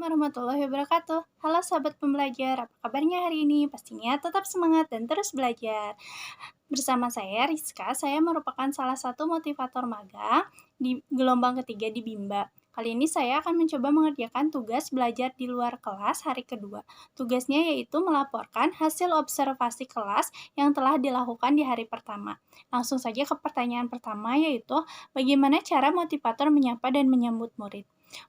Warahmatullahi wabarakatuh. Halo sahabat pembelajar, apa kabarnya hari ini? Pastinya tetap semangat dan terus belajar. Bersama saya Rizka, saya merupakan salah satu motivator magang di gelombang ketiga di Bimba. Kali ini saya akan mencoba mengerjakan tugas belajar di luar kelas hari kedua. Tugasnya yaitu melaporkan hasil observasi kelas yang telah dilakukan di hari pertama. Langsung saja ke pertanyaan pertama, yaitu bagaimana cara motivator menyapa dan menyambut murid.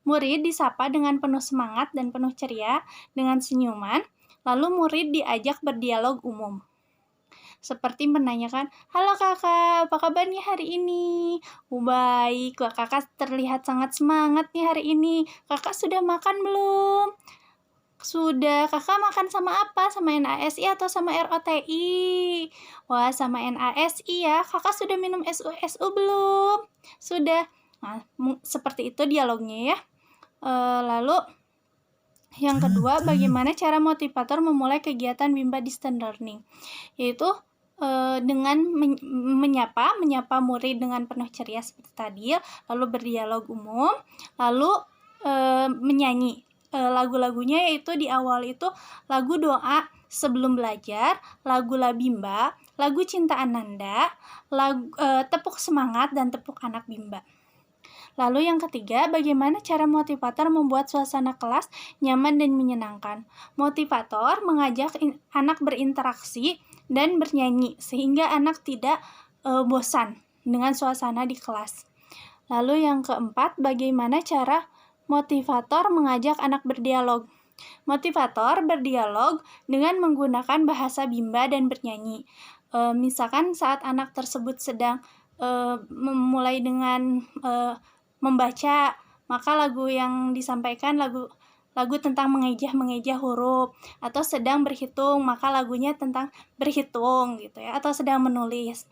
Murid disapa dengan penuh semangat dan penuh ceria dengan senyuman, lalu murid diajak berdialog umum. Seperti menanyakan, "Halo kakak, apa kabarnya hari ini?" Baik, wah kakak terlihat sangat semangat nih hari ini. Kakak sudah makan belum? Sudah, kakak makan sama apa? Sama NaSI atau sama ROTI? Wah, sama NaSI ya. Kakak sudah minum SU belum? Sudah. Nah, seperti itu dialognya ya. Lalu yang kedua, bagaimana cara motivator memulai kegiatan Bimba Distance Learning? Yaitu dengan menyapa murid dengan penuh ceria seperti tadi, lalu berdialog umum, lalu menyanyi. Lagu-lagunya yaitu di awal itu lagu doa sebelum belajar, lagu Labimba, lagu Cinta Ananda, lagu tepuk semangat dan tepuk anak Bimba. Lalu yang ketiga, bagaimana cara motivator membuat suasana kelas nyaman dan menyenangkan? Motivator mengajak anak berinteraksi dan bernyanyi sehingga anak tidak bosan dengan suasana di kelas. Lalu yang keempat, bagaimana cara motivator mengajak anak berdialog? Motivator berdialog dengan menggunakan bahasa Bimba dan bernyanyi. Misalkan saat anak tersebut sedang memulai dengan membaca, maka lagu yang disampaikan lagu tentang mengejah huruf, atau sedang berhitung, maka lagunya tentang berhitung gitu ya, atau sedang menulis.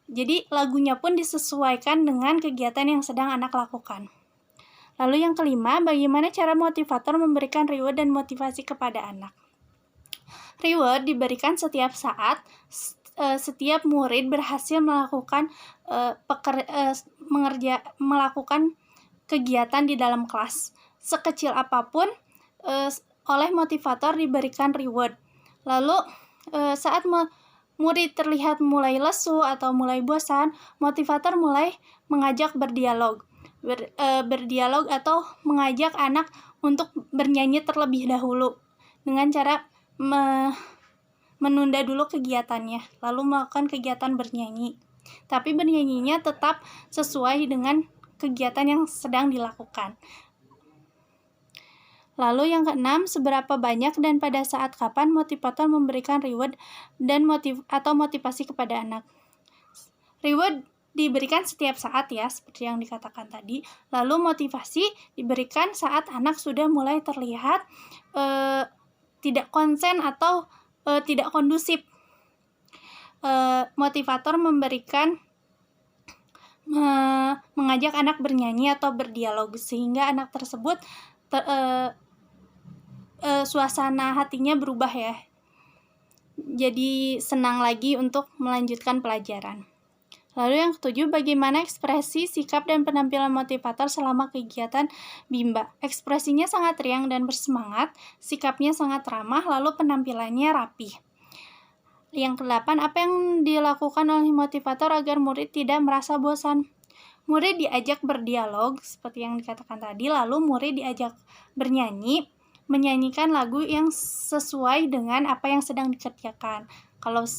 Jadi lagunya pun disesuaikan dengan kegiatan yang sedang anak lakukan. Lalu yang kelima, bagaimana cara motivator memberikan reward dan motivasi kepada anak? Reward diberikan setiap saat setiap murid berhasil melakukan melakukan kegiatan di dalam kelas. Sekecil apapun, oleh motivator diberikan reward. Lalu saat murid terlihat mulai lesu atau mulai bosan, motivator mulai mengajak berdialog. Berdialog atau mengajak anak untuk bernyanyi terlebih dahulu dengan cara menunda dulu kegiatannya, lalu melakukan kegiatan bernyanyi. Tapi bernyanyinya tetap sesuai dengan kegiatan yang sedang dilakukan. Lalu yang keenam, seberapa banyak dan pada saat kapan motivator memberikan reward dan motivasi kepada anak? Reward diberikan setiap saat ya, seperti yang dikatakan tadi. Lalu motivasi diberikan saat anak sudah mulai terlihat tidak konsen atau tidak kondusif. Motivator mengajak anak bernyanyi atau berdialog sehingga anak tersebut suasana hatinya berubah ya. Jadi senang lagi untuk melanjutkan pelajaran. Lalu yang ketujuh, bagaimana ekspresi, sikap, dan penampilan motivator selama kegiatan Bimba? Ekspresinya sangat riang dan bersemangat, sikapnya sangat ramah, lalu penampilannya rapih. Yang kedelapan, apa yang dilakukan oleh motivator agar murid tidak merasa bosan? Murid diajak berdialog, seperti yang dikatakan tadi, lalu murid diajak bernyanyi, menyanyikan lagu yang sesuai dengan apa yang sedang dikerjakan. Kalau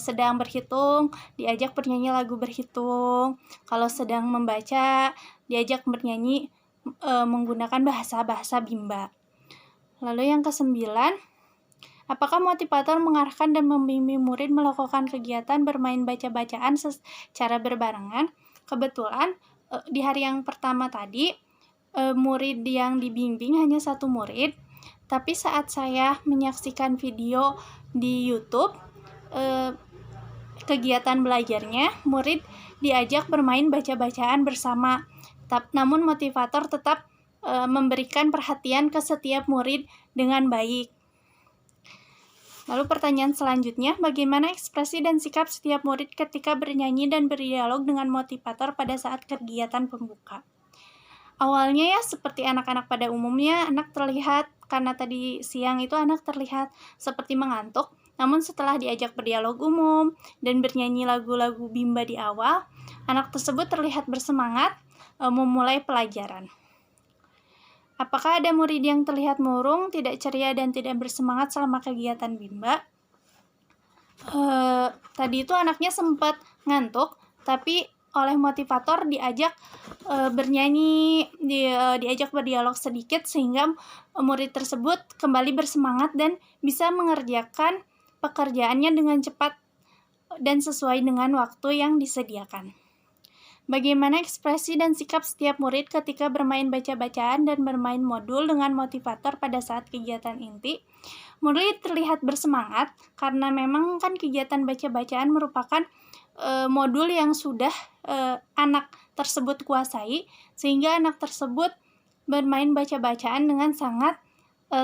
sedang berhitung, diajak bernyanyi lagu berhitung. Kalau sedang membaca, diajak bernyanyi menggunakan bahasa Bimba. Lalu yang kesembilan, apakah motivator mengarahkan dan membimbing murid melakukan kegiatan bermain baca-bacaan secara berbarengan? Kebetulan di hari yang pertama tadi, murid yang dibimbing hanya satu murid, tapi saat saya menyaksikan video di YouTube, kegiatan belajarnya, murid diajak bermain baca-bacaan bersama. Namun motivator tetap memberikan perhatian ke setiap murid dengan baik. Lalu pertanyaan selanjutnya, bagaimana ekspresi dan sikap setiap murid ketika bernyanyi dan berdialog dengan motivator pada saat kegiatan pembuka? Awalnya ya seperti anak-anak pada umumnya, anak terlihat karena tadi siang itu anak terlihat seperti mengantuk, namun setelah diajak berdialog umum dan bernyanyi lagu-lagu Bimba di awal, anak tersebut terlihat bersemangat memulai pelajaran. Apakah ada murid yang terlihat murung, tidak ceria, dan tidak bersemangat selama kegiatan Bimba? Tadi itu anaknya sempat ngantuk, tapi oleh motivator diajak bernyanyi, diajak berdialog sedikit sehingga murid tersebut kembali bersemangat dan bisa mengerjakan pekerjaannya dengan cepat dan sesuai dengan waktu yang disediakan. Bagaimana ekspresi dan sikap setiap murid ketika bermain baca-bacaan dan bermain modul dengan motivator pada saat kegiatan inti? Murid terlihat bersemangat karena memang kan kegiatan baca-bacaan merupakan modul yang sudah anak tersebut kuasai, sehingga anak tersebut bermain baca-bacaan dengan sangat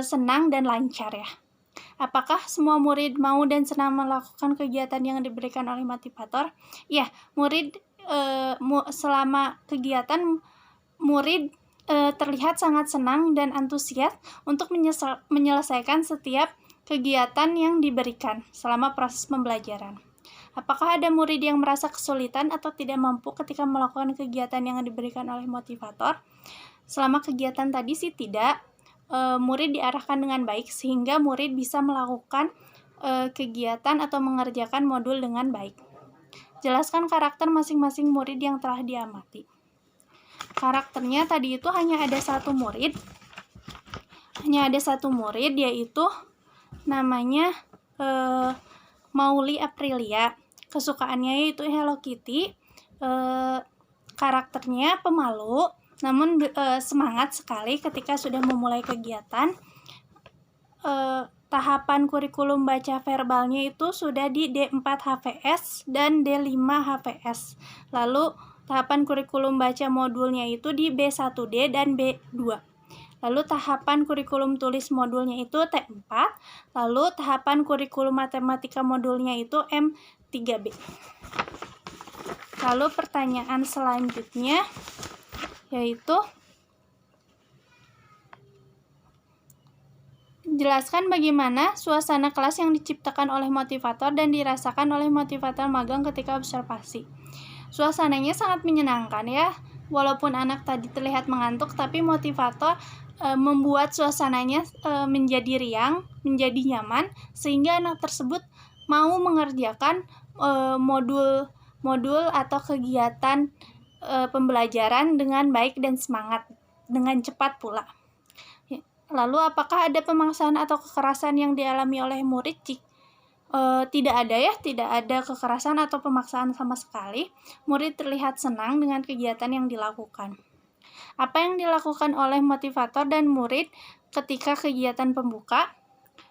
senang dan lancar ya. Apakah semua murid mau dan senang melakukan kegiatan yang diberikan oleh motivator? Ya, murid selama kegiatan murid terlihat sangat senang dan antusias untuk menyelesaikan setiap kegiatan yang diberikan selama proses pembelajaran. Apakah ada murid yang merasa kesulitan atau tidak mampu ketika melakukan kegiatan yang diberikan oleh motivator? Selama kegiatan tadi sih tidak, murid diarahkan dengan baik sehingga murid bisa melakukan kegiatan atau mengerjakan modul dengan baik. Jelaskan karakter masing-masing murid yang telah diamati. Karakternya tadi itu hanya ada satu murid, yaitu namanya Mauli Aprilia. Kesukaannya yaitu Hello Kitty. Karakternya pemalu, namun semangat sekali ketika sudah memulai kegiatan. Tahapan kurikulum baca verbalnya itu sudah di D4 HVS dan D5 HVS. Lalu tahapan kurikulum baca modulnya itu di B1D dan B2. Lalu tahapan kurikulum tulis modulnya itu T4. Lalu tahapan kurikulum matematika modulnya itu M3B. Lalu pertanyaan selanjutnya yaitu jelaskan bagaimana suasana kelas yang diciptakan oleh motivator dan dirasakan oleh motivator magang ketika observasi. Suasananya sangat menyenangkan ya, walaupun anak tadi terlihat mengantuk, tapi motivator membuat suasananya menjadi riang, menjadi nyaman, sehingga anak tersebut mau mengerjakan modul atau kegiatan pembelajaran dengan baik dan semangat, dengan cepat pula. Lalu apakah ada pemaksaan atau kekerasan yang dialami oleh murid? Tidak ada ya, tidak ada kekerasan atau pemaksaan sama sekali. Murid terlihat senang dengan kegiatan yang dilakukan. Apa yang dilakukan oleh motivator dan murid ketika kegiatan pembuka?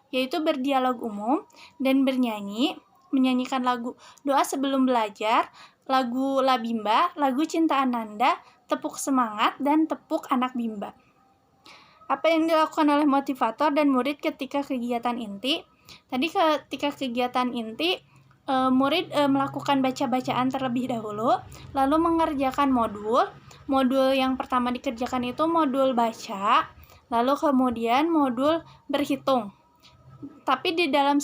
Yaitu berdialog umum dan menyanyikan lagu doa sebelum belajar, lagu La Bimba, lagu Cinta Ananda, tepuk semangat, dan tepuk anak Bimba. Apa yang dilakukan oleh motivator dan murid ketika kegiatan inti? Tadi ketika kegiatan inti, murid melakukan baca-bacaan terlebih dahulu, lalu mengerjakan modul. Modul yang pertama dikerjakan itu modul baca, lalu kemudian modul berhitung. Tapi di dalam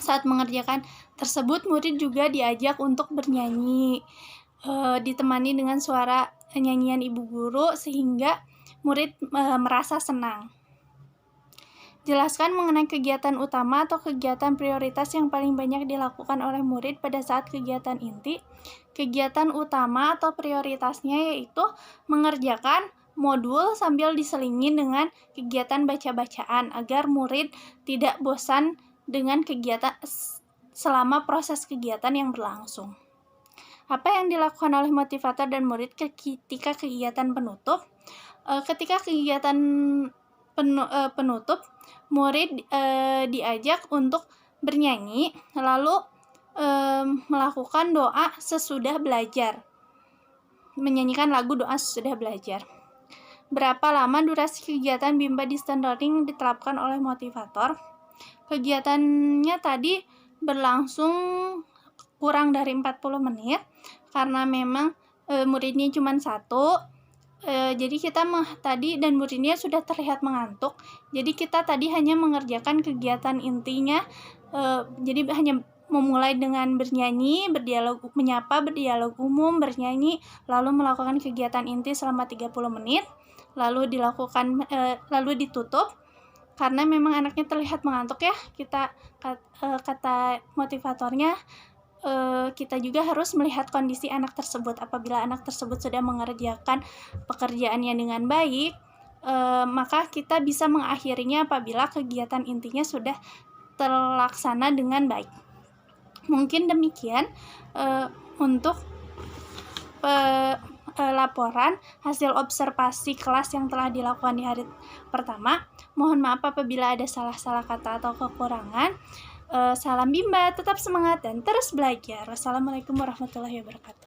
saat mengerjakan tersebut, murid juga diajak untuk bernyanyi, ditemani dengan suara nyanyian ibu guru sehingga murid merasa senang. Jelaskan mengenai kegiatan utama atau kegiatan prioritas yang paling banyak dilakukan oleh murid pada saat kegiatan inti. Kegiatan utama atau prioritasnya yaitu mengerjakan modul sambil diselingi dengan kegiatan baca-bacaan agar murid tidak bosan dengan kegiatan selama proses kegiatan yang berlangsung. Apa yang dilakukan oleh motivator dan murid ketika kegiatan penutup? Ketika kegiatan penutup, murid diajak untuk bernyanyi, lalu melakukan doa sesudah belajar, menyanyikan lagu doa sesudah belajar. Berapa lama durasi kegiatan Bimba Distance Learning diterapkan oleh motivator? Kegiatannya tadi berlangsung kurang dari 40 menit karena memang muridnya cuma satu, jadi kita tadi dan muridnya sudah terlihat mengantuk, jadi kita tadi hanya mengerjakan kegiatan intinya, jadi hanya memulai dengan bernyanyi, berdialog, menyapa, berdialog umum, bernyanyi, lalu melakukan kegiatan inti selama 30 menit, lalu ditutup. Karena memang anaknya terlihat mengantuk ya, kata motivatornya, kita juga harus melihat kondisi anak tersebut. Apabila anak tersebut sudah mengerjakan pekerjaannya dengan baik, maka kita bisa mengakhirinya apabila kegiatan intinya sudah terlaksana dengan baik. Mungkin demikian untuk laporan hasil observasi kelas yang telah dilakukan di hari pertama. Mohon maaf apabila ada salah-salah kata atau kekurangan. Salam Bimba, tetap semangat dan terus belajar. Wassalamualaikum warahmatullahi wabarakatuh.